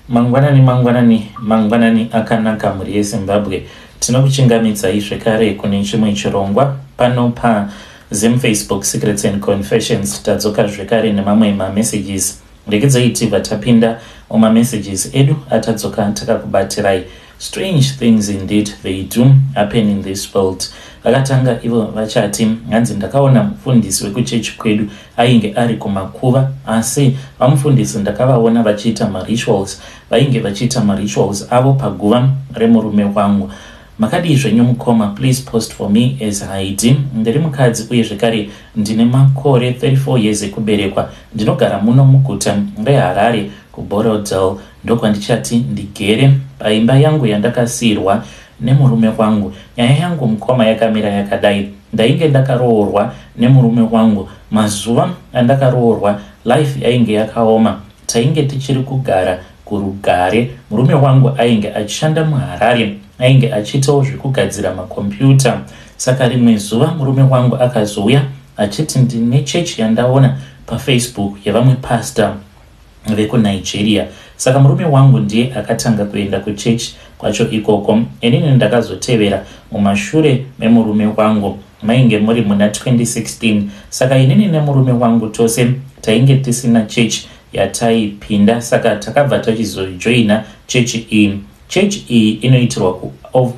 Mangwanani akanaka muri yeZimbabwe. Tinokuchingamidzai zvekare kune chimwe chirongwa pano paZim-Facebook Secrets and Confessions. Tadzoka zvekare nemamwe messages. Regedzai vatapinda messages edu atadzoka takakubatirai. Strange things indeed they do happen in this world. Vakatanga ivo vachati hanzi ndakaona mufundisi wekuchechi kwedu ainge ari kumakuva, asi vamufundisi ndakavaona vachiita marituals, vainge vachiita marituals avo paguva remurume wangu. Makadi zvenyu mukoma, please post for me as Haiti. Ndiri mukadzi uye zvekare ndine makore 34 years ekuberekwa. Ndinogara muno muguta reHarare kuBorodale. Ndokwandichati ndigere paimba yangu yandakasirwa nemurume wangu. Nyaya yangu mukoma yakamira yakadai. Ndainge ndakaroorwa nemurume wangu. Mazuva andakaroorwa life yainge yakaoma. Tainge tichiri kugara kurugare. Murume wangu ainge achishanda muHarare, ainge achiitawo zvekugadzira makombiyuta. Saka rimwe zuva murume wangu akazouya achiti ndine chechi yandaona paFacebook yevamwe pastor vekuNigeria. Saka murume wangu ndiye akatanga kuenda kuchechi kwacho ikoko. Inini ndakazotevera mumashure memurume wangu. Mainge muri muna 2016. Saka inini nemurume wangu tose tainge tisina chechi yataipinda. Saka takabva tachizojoina chechi iyi. Chechi iyi inoitirwa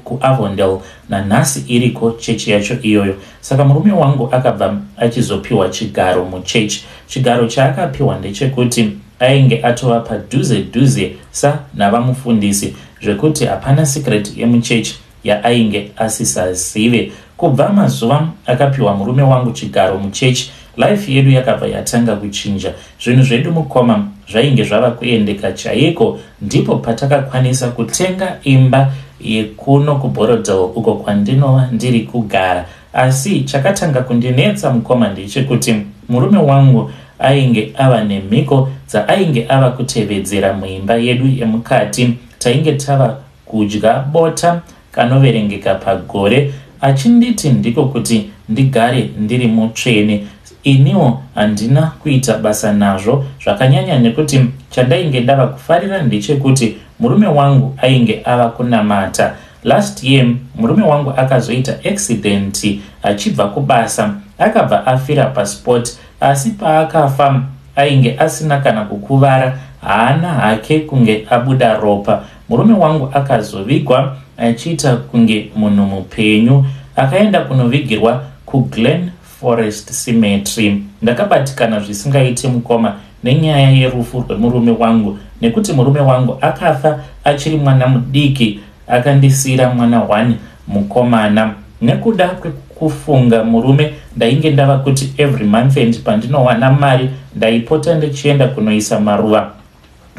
kuAvondale nanhasi iriko chechi yacho iyoyo. Saka murume wangu akabva achizopiwa chigaro muchechi. Chigaro chaakapiwa ndechekuti ainge atova padhuze sa navamufundisi, zvekuti hapana secret yemuchechi yaainge asisazive. Kubva mazuva akapiwa murume wangu chigaro muchechi, life yedu yakabva yatanga kuchinja. Zvinhu zvedu mukoma zvainge zvava kuendeka chaiko. Ndipo patakakwanisa kutenga imba yekuno kuBorodale uko kwandinova ndiri kugara. Asi chakatanga kundinetsa mukoma ndechekuti murume wangu ainge ava nemhiko dzaainge ava kutevedzera muimba yedu yemukati. Tainge tava kudya bota kanoverengeka pagore, achinditi ndiko kuti ndigare ndiri mutsvene. Iniwo handina kuita basa nazvo zvakanyanya, nekuti chandainge ndava kufarira ndechekuti murume wangu ainge ava kunamata. Last year murume wangu akazoita accident achibva kubasa, akabva afira pasport, asi paakafa ainge asina kana kukuvara, haana hake kunge abuda ropa. Murume wangu akazovigwa achiita kunge munhu mupenyu. Akaenda kunovigirwa kuGlen Forest Cemetery. Ndakabatikana zvisingaiti mukoma nenyaya yerufu rwemurume wangu, nekuti murume wangu akafa achiri mwana mudiki, akandisira mwana 1 mukomana. Nekuda kwekufunga murume, ndainge ndava kuti every month end pandinowana mari ndaipota ndichienda kunoisa maruva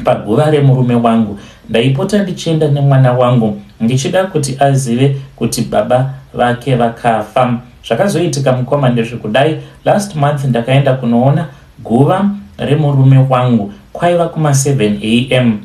paguva remurume wangu. Ndaipota ndichienda nemwana wangu ndichida kuti azive kuti baba vake vakafa. Zvakazoitika mukoma ndezvekudai, last month ndakaenda kunoona guva remurume wangu. Kwaiva kuma 7 AM.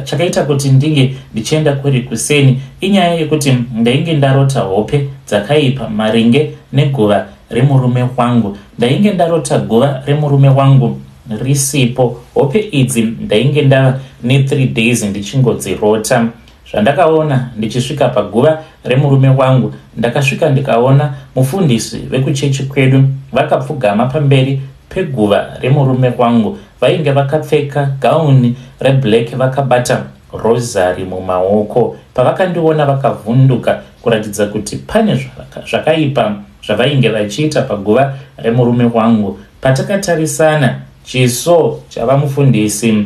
Chakaita kuti ndinge ndichienda kuri kuseni inyaya yekuti ndainge ndarota hope dzakaipa maringe neguva remurume wangu. Ndainge ndarota guva remurume wangu risipo. Hope idzi ndainge ndava ne3 days ndichingodzirota. Zvandakaona ndichisvika paguva remurume wangu, ndakasvika ndikaona mufundisi vekuchechi kwedu vakapfugama pamberi peguva remurume wangu. Vainge vakapfeka gauni reblack, vakabata rosary mumaoko. Pavakandiona vakavhunduka kuratidza kuti pane zvakaipa zvavainge vachiita paguva remurume wangu. Patakatarisana chiso chavamufundisi,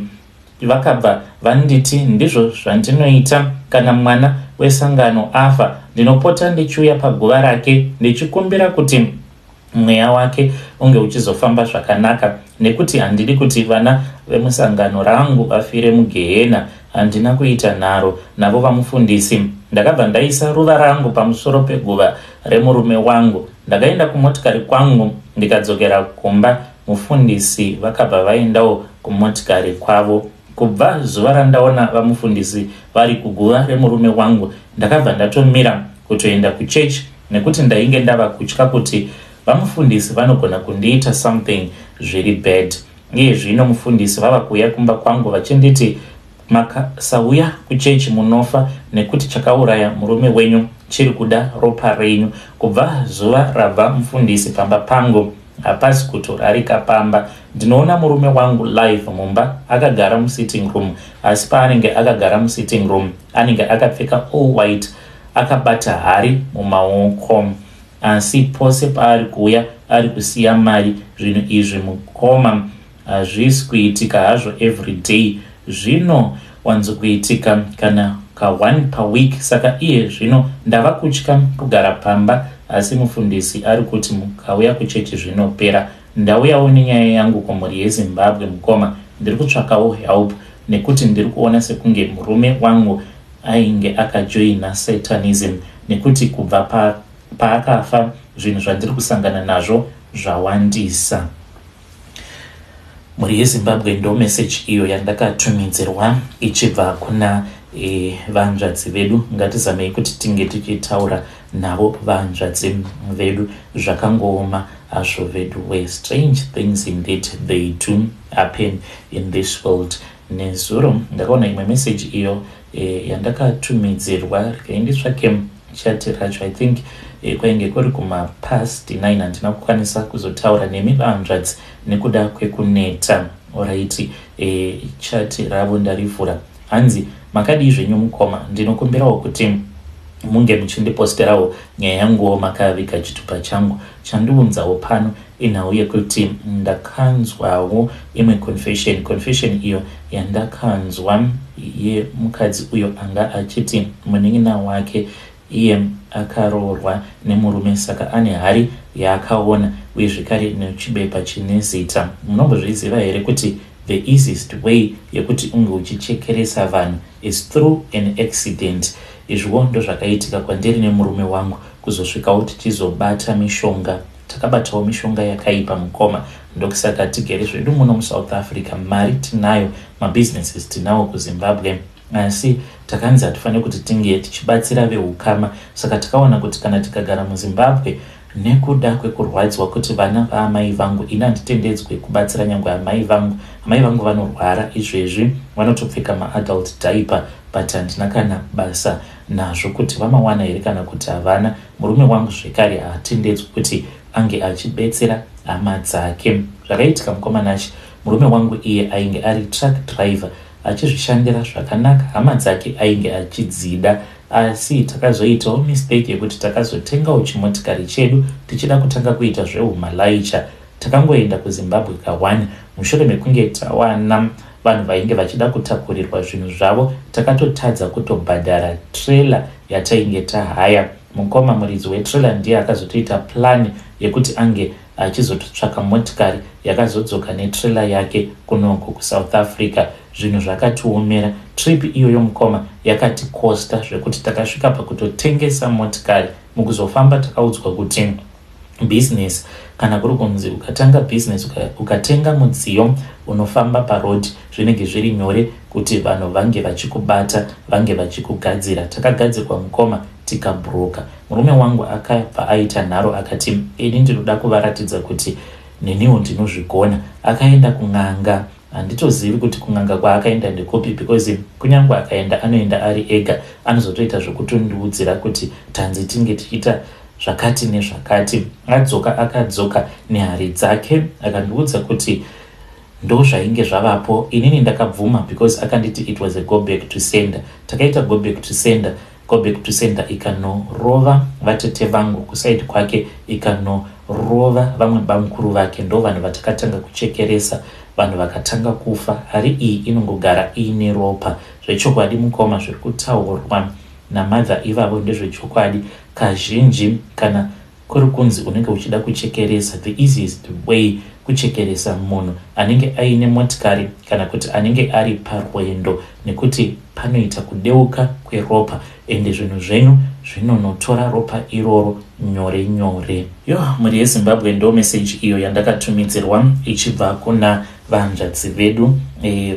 vakabva vanditi ndizvo zvandinoita kana mwana wesangano afa. Ndinopota ndichiuya paguva rake ndichikumbira kuti mweya wake unge uchizofamba zvakanaka, nekuti handidi kuti vana vemusangano rangu vafire mugehena. Handina kuita nharo navo vamufundisi. Ndakabva ndaisa ruva rangu pamusoro peguva remurume wangu. Ndakaenda kumotikari kwangu ndikadzokera kumba. Mufundisi vakabva vaendawo kumotikari kwavo. Kubva zuva randaona vamufundisi vari kuguva remurume wangu, ndakabva ndatomira kutoenda kuchechi, nekuti ndainge ndava kutya kuti vamufundisi vanogona kundiita something zviri bad. Iye zvino mufundisi vava kuuya kumba kwangu vachinditi makasauya kuchechi munofa nekuti chakauraya murume wenyu chiri kuda ropa renyu. Kubva zuva rabva mufundisi pamba pangu hapasi kutorarika pamba. Ndinoona murume wangu live mumba akagara musitting room, asi paanenge akagara musitting room anenge akapfeka all white akabata hari mumaoko, asi pose paari kuuya ari kusiya mari. Zvinhu izvi mukoma hazvisi kuitika hazvo everyday, zvino wanzokuitika kana ka 1 per week. Saka iye zvino ndava kutya kugara pamba, asi mufundisi ari kuti mukauya kuchechi zvinopera. Ndauyawo nenyaya yangu kumhuri yeZimbabwe mukoma, ndiri kutsvakawo help nekuti ndiri kuona sekunge murume wangu ainge akajoina satanism, nekuti kubva paakafa zvinhu zvandiri kusangana nazvo zvawandisa. Muri yeZimbabwe ndo message iyo yandakatumidzirwa ichibva kuna vanzvadzi vedu. Ngatizamei kuti tinge tichitaura navo vanzvadzi vedu zvakangooma hazvo vedu, where strange things indeed they do happen in this world. Nezuro ndakaona imwe message iyo yandakatumidzirwa rikainditsvake chati racho. I think kwainge kuri kuma past 9 handina kukwanisa kuzotaura nemi vanzvadzi nekuda kwekuneta. Alright, chati ravo ndarivhura. Hanzi makadii zvenyu mukoma, ndinokumbirawo kuti munge muchindiposterawo nyaya yanguwo makavika chitupa changu. Chandiunzawo pano inhau yekuti ndakanzwawo imwe confession iyo yandakanzwa yemukadzi uyo anga achiti munin'ina wake iye akaroorwa nemurume, saka ane hari yaakaona uye zvekare nechibepa chine zita. Munombozviziva here kuti the easiest way yekuti unge uchichekeresa vanhu is through an accident. Izvo ndo zvakaitika kwandiri nemurume wangu, kuzosvikawo tichizobata mishonga. Takabatawo mishonga yakaipa mukoma, ndokusaka tigere zvedu muno muSouth Africa. Mari tinayo, mabusinesses tinawo kuZimbabwe, asi takanzi hatifaniri kuti tinge tichibatsira vehukama. Saka takaona kuti kana tikagara muZimbabwe nekuda kwekurwadzwa kuti vana vaamai vangu, ina handitendedzwe kubatsira nyangwe amai vangu. Amai vangu vanorwara izvezvi, vanotopfeka maadult diaper, but handina kana basa nazvo kuti vamawana here kana kuti havana. Murume wangu zvekare haatendedzwi kuti ange achibetsera hama dzake. Zvakaitika mukomanachi, murume wangu iye ainge ari truck driver achizvishandira zvakanaka, hama dzake ainge achidzida. Asi takazoitawo mistake yekuti takazotengawo chimotikari chedu tichida kutanga kuita zvehumalayicha. Takangoenda kuZimbabwe ka1, mushure mekunge tawana vanhu vainge vachida kutakurirwa zvinhu zvavo, takatotadza kutobhadhara trailer yatainge tahaya. Mukoma muridzi wetrailer ndiye akazotoita plan yekuti ange achizototsvaka motikari yakazodzoka netrailer yake kunoko kuSouth Africa. Zvinhu zvakatiomera. Trip iyo yomukoma yakati costa zvekuti takasvika pakutotengesa motikari. Mukuzofamba takaudzwa kuti business kana kuri kunzi ukatanga business ukatenga mudziyo unofamba paroad zvinenge zviri nyore kuti vanhu vange vachikubata, vange vachikugadzira. Takagadzirwa mukoma tikabroka. Murume wangu akabva aita nharo akati ini ndinoda kuvaratidza kuti neniwo ndinozvigona. Akaenda kun'anga. Handitozivi kuti kun'anga kwaakaenda ndekupi, because kunyangwe akaenda anoenda ari ega, anozotoita zvokutondiudzira kuti tanzi tinge tichiita zvakati nezvakati. Akadzoka nehari dzake akandiudza kuti ndo zvainge zvavapo. Inini ndakabvuma because akanditi it was a go back to sender. Takaita go back to sender. Go back to sender ikanorova vatete vangu kusaidi kwake, ikanorova vamwe bamukuru vake. Ndo vanhu vatakatanga kuchekeresa, vanhu vakatanga kufa. Hari iyi inongogara iine ropa. Zvechokwadi mukoma zviri kutaurwa namadha ivavo ndezvechokwadi. Kazhinji kana kuri kunzi unenge uchida kuchekeresa, the easiest way kuchekeresa munhu anenge aine motikari kana kuti anenge ari parwendo, nekuti panoita kudeuka kweropa ende zvinhu zvenyu zvinonotora ropa iroro nyore nyore. Muri yeZimbabwe ndo message iyo yandakatumidzirwa ichibva kuna vanzvadzi vedu.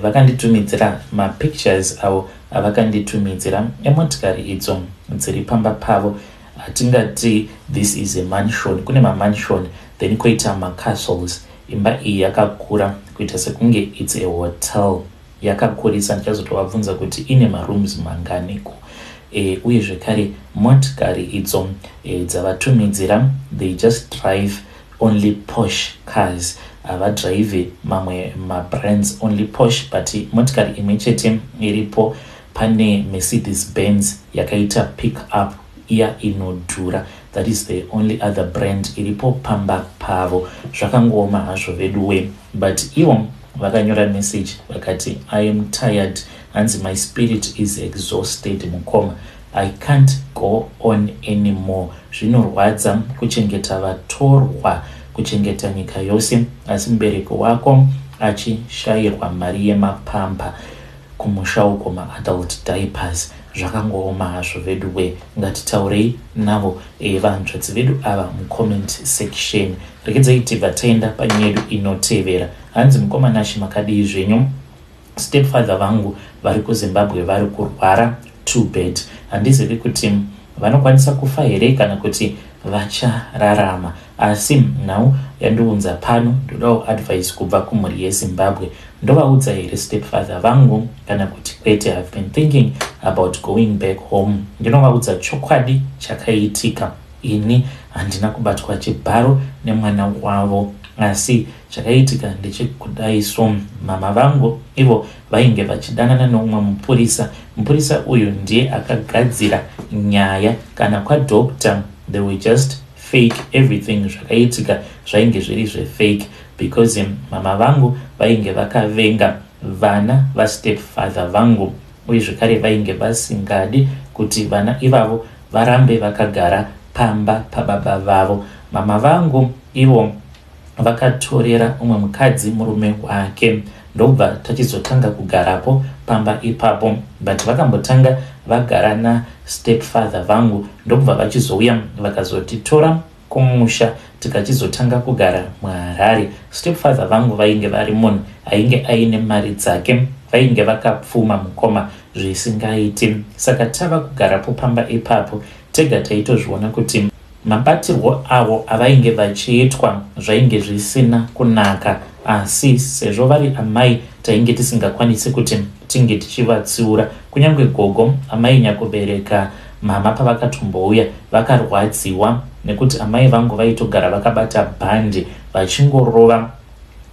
Vakanditumidzira mapictures avo avakanditumidzira emotikari idzo dziri pamba pavo. Hatingati this is a mansion, kune mamansion then koita macastles. Imba iyi yakakura kuita sekunge it's a hotel. yakakurisa. Ndichazotovabvunza kuti ine marooms manganiko. Uye zvekare motikari idzo dzavatumidzira, they just drive only posh cars, avadrive mamwe mabrands only posh, but motikari imwe chete iripo pane Mercedes Benz yakaita pick up iya inodhura, that is the only other brand iripo pamba pavo. Zvakangoma hazvo veduwe, but ivo vakanyora message vakati, I am tired, and my spirit is exhausted mukoma, I can't go on anymore. Zvinorwadza kuchengeta vatorwa, kuchengeta nyika yose, asi mubereki wako achishayirwa mari yemapampa kumusha uko maadult diapers. Zvakangoma hazvo veduwe, ngatitaurei navo vanzvadzi vedu ava mucomment section. Regedzai tibva taenda panyaya yedu inotevera. Hanzi mukomana makadii zvenyu? Stepfather vangu vari kuZimbabwe vari kurwara too bad. Handizivi kuti vanokwanisa kufa here kana kuti vachararama, asi nhau yandiunza pano ndodawo advice kubva kumhuri yeZimbabwe. Ndovaudza here stepfather vangu kana kuti kwete? I've been thinking about going back home. Ndinovaudza chokwadi chakaitika. Ini handina kubatwa chibharo nemwana wavo, asi chakaitika ndechekudai so mama vangu ivo vainge vachidanana nomumwe mupurisa. Mupurisa uyu ndiye akagadzira nyaya kana kwadoctor, they were just fake everything. Zvakaitika zvainge zviri zvefake because mama vangu vainge vakavenga vana vastepfather vangu, uye zvekare vainge vasingadi kuti vana ivavo varambe vakagara pamba pababa vavo. Mama vangu ivo vakatorera umwe mukadzi murume wake, ndobva tachizotanga kugarapo pamba ipapo, but vakambotanga vagara nastepfather vangu, ndobva vachizouya vakazotitora kumusha tikachizotanga kugara muHarare. Stepfather vangu vainge vari munhu ainge aine mari dzake, vainge vakapfuma mukoma zvisingaiti, saka tava kugarapo pamba ipapo tega taitozviona kuti mabatirwo avo avainge vachiitwa zvainge zvisina kunaka, asi sezvo vari amai tainge tisingakwanisi kuti tinge tichivatsiura. Kunyange gogo amai nyakubereka mama pavakatombouya vakarwadziwa nekuti amai vangu vaitogara vakabata bhandi vachingorova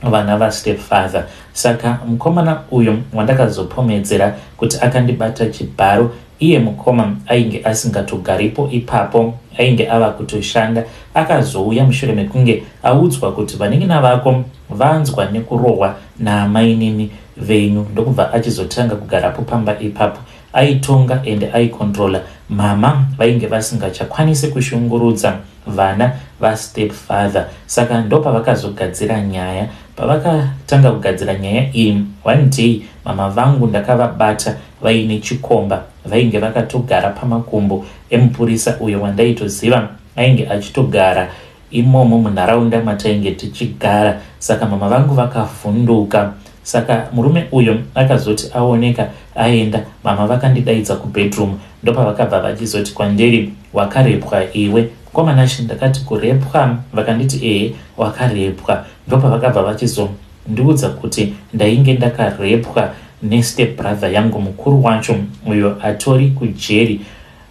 vana vastepfather. Saka mukomana uyu wandakazopomedzera kuti akandibata chibharo, iye mukoma ainge asingatogaripo ipapo, ainge ava kutoshanda. Akazouya mushure mekunge audzwa kuti vanengina vako vanzwa nekurohwa naamainini venyu, ndokubva achizotanga kugarapo pamba ipapo. Aitonga ende aikontrola mama vainge vasingachakwanisi kushungurudza vana vastepfather. Saka ndopavakazogadzira nyaya. Pavakatanga kugadzira nyaya iyi, one day mama vangu ndakavabata vaine chikomba, vainge vakatogara pamakumbo emupurisa uyo wandaitoziva ainge achitogara imomo munharaunda matainge tichigara. Saka mama vangu vakavhunduka. Saka murume uyo akazoti aoneka aenda, mama vakandidaidza kubedroom, ndopavakabva vachizoti kwandiri, wakarepwa iwe? Komanashi ndakati kurepwa? Vakanditi wakarepwa. Ndopavakabva vachizondiudza kuti ndainge ndakarepwa nestep brother yangu mukuru wacho uyo atori kujeri.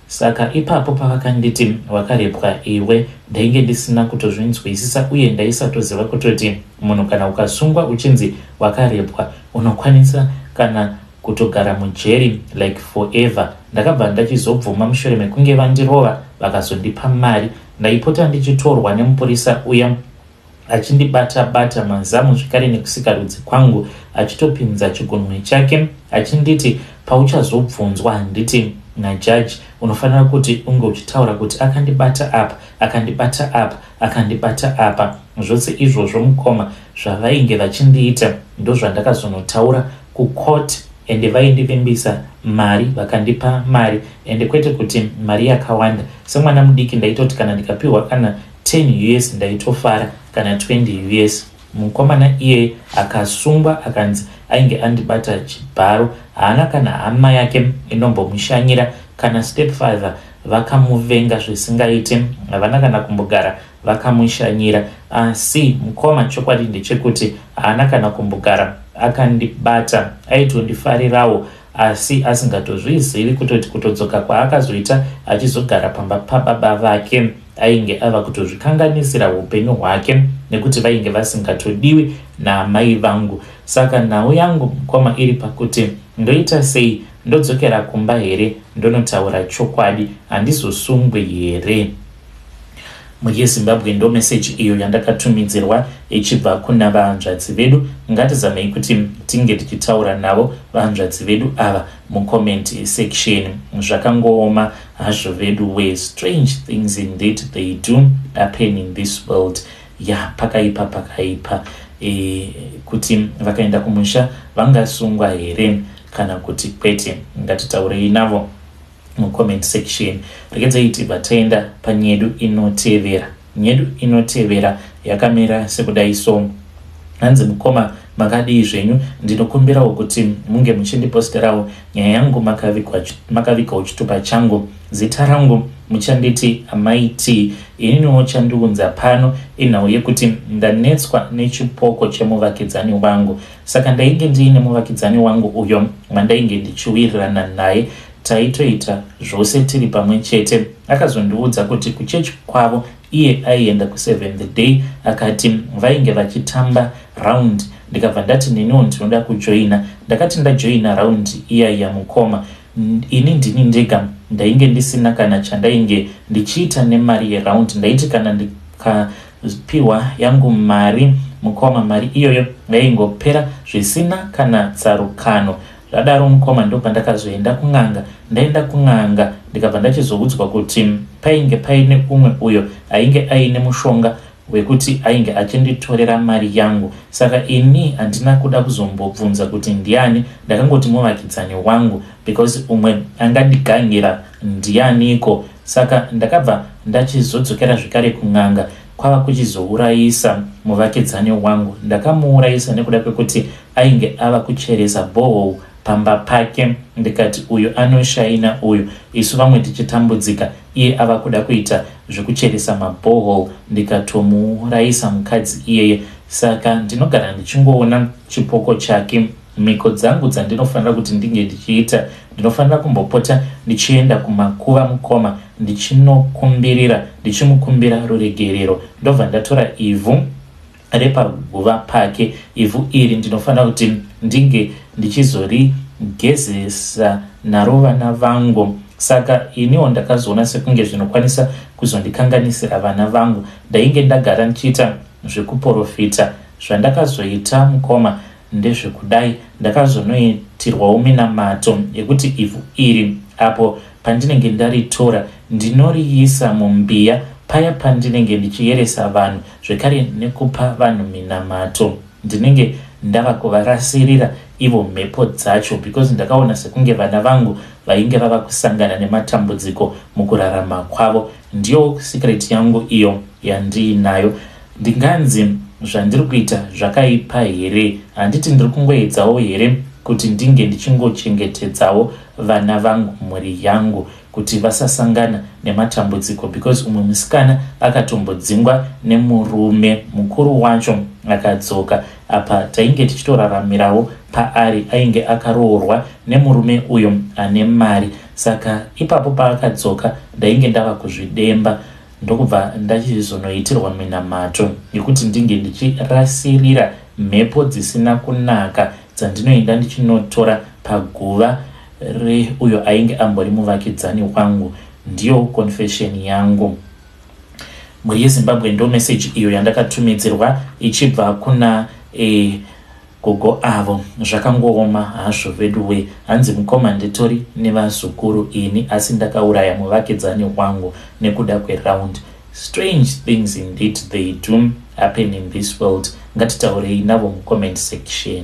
Saka ipapo pavakanditi wakarepwa iwe, ndainge ndisina kutozvinzwisisa, uye ndaisatoziva kutoti munhu kana ukasungwa uchinzi wakarepwa unokwanisa kana kutogara mujeri like forever. Ndakabva ndachizobvuma mushure mekunge vandirova vakazondipa mari. Ndaipota ndichitorwa nemupurisa uya achindibata-bata mazamu zvikare nekusikarudzi kwangu, achitopinza chigunwe chake achinditi, pauchazobvunzwa handiti najaji unofanira kuti unge uchitaura kuti akandibata apa, akandibata apa, akandibata apa. Zvose izvozvo mukoma zvavainge vachindiita ndozvandakazonotaura kucourt, ende vaindivimbisa mari, vakandipa mari, ende kwete kuti mari yakawanda. Semwana mudiki ndaitoti kana ndikapiwa kana 10 US ndaitofara, kana 20 US. Mukomana iye akasungwa akanzi ainge andibata chibharo, haana kana hama yake inombomushanyira kana stepfather vakamuvenga zvisingaite, havana kana kumbogara vakamushanyira. Asi mukoma chokwadi ndechekuti haana kana kumbogara akandibata aitondifarirawo asi asingatozvizivi kutoti kutodzoka kwaakazoita achizogara pamba pababa vake ainge ava kutozvikanganisira upenyu hwake nekuti vainge vasingatodiwi naamai vangu. Saka nhau yangu mukoma iri pakuti ndoita sei, ndodzokera kumba here ndonotaura chokwadi, handizosungwe here? muyeZimbabwe ndo meseji iyo yandakatumidzirwa ichibva kuna vahanzvadzi vedu. Ngatizamei kuti tinge tichitaura navo vahanzvadzi vedu ava mucomment section. Zvakangooma hazvo vedu we strange things indeed they do happen in this world. Pakaipa kuti vakaenda kumusha vangasungwa here kana kuti kwete? Ngatitaurei navo mucomment section. Regedzai tibva taenda panyedu inotevera. Nyedu inotevera yakamira sekudai so. Hanzi mukoma makadii zvenyu, ndinokumbirawo kuti munge muchindiposterawo nyaya yangu makavika uchitupa changu. Zita rangu muchanditi amaiti. Ininiwo chandiunza pano inhau yekuti ndanetswa nechipoko chemuvakidzani wangu. Saka ndainge ndiine muvakidzani wangu uyo mandainge ndichiwirirana naye, taitoita zvose tiri pamwe chete. Akazondiudza kuti kuchechi kwavo iye aienda ku7th day, akati vainge vachitamba round. Ndikabva ndati neniwo ndinoda kujoina. Ndakati ndajoina round iya yamukoma, ini ndini ndega ndainge ndisina kana chandainge ndichiita nemari yeround. Ndaiti kana ndikapiwa yangu mari mukoma, mari iyoyo yaingopera zvisina kana tsarukano. Zvadaro mukoma ndo pandakazoenda kung'anga. Ndaenda kung'anga ndikabva ndachizoudzwa kuti painge paine umwe uyo ainge aine mushonga wekuti ainge achinditorera mari yangu. Saka ini handina kuda kuzombobvunza kuti ndiani, ndakangoti muvakidzani wangu because umwe angandigangira ndianiko. Saka ndakabva ndachizodzokera zvekare kung'anga, kwava kuchizourayisa muvakidzani wangu. Ndakamuurayisa nekuda kwekuti ainge ava kucheresa borehole pamba pake. Ndikati uyu anoshaina uyu, isu vamwe tichitambudzika, iye ava kuda kuita zvekucheresa maborehole. Ndikatomuurayisa mukadzi iyeye. Saka ndinogara ndichingoona chipoko chake. Mhiko dzangu dzandinofanira kuti ndinge ndichiita, ndinofanira kumbopota ndichienda kumakuva mukoma ndichinokumbirira, ndichimukumbira ruregerero. Ndobva ndatora ivhu repaguva pake. Ivhu iri ndinofanira kuti ndinge ndichizorigezesa naro vana vangu. Saka iniwo ndakazoona sekunge zvinokwanisa kuzondikanganisira vana vangu. Ndainge ndagara ndichiita zvekuprofita. Zvandakazoita mukoma ndezvekudai, ndakazonoitirwawo minamato yekuti ivhu iri apo pandinenge ndaritora ndinoriisa mumbiya paya pandinenge ndichiyeresa vanhu, zvekare nekupa vanhu minamato. Ndinenge ndava kuvarasirira ivo mhepo dzacho because ndakaona sekunge vana vangu vainge vava kusangana nematambudziko mukurarama kwavo. Ndiyo secret yangu iyo yandiinayo. Ndinganzi zvandiri kuita zvakaipa here? Handiti ndiri kungoedzawo here kuti ndinge ndichingochengetedzawo vana vangu, mhuri yangu, kuti vasasangana nematambudziko because umwe musikana akatombodzingwa nemurume mukuru wacho akadzoka. Apa tainge tichitoraramirawo paari, ainge akaroorwa nemurume uyo ane mari. Saka ipapo paakadzoka ndainge ndava kuzvidemba, ndokubva ndachizonoitirwa minamato yekuti ndinge ndichirasirira mhepo dzisina kunaka dzandinoenda ndichinotora paguva uyo ainge ambori muvakidzani wangu. Ndiyo confession yangu. muyeZimbabwe ndo meseji iyo yandakatumidzirwa ichibva kuna gogo avo. Zvakangooma hazvo vedu we. Hanzi mukoma nditori nevazukuru ini asi ndakauraya muvakidzani wangu nekuda kweround. Strange things indeed they do happen in this world. Ngatitaurei navo mucomment section.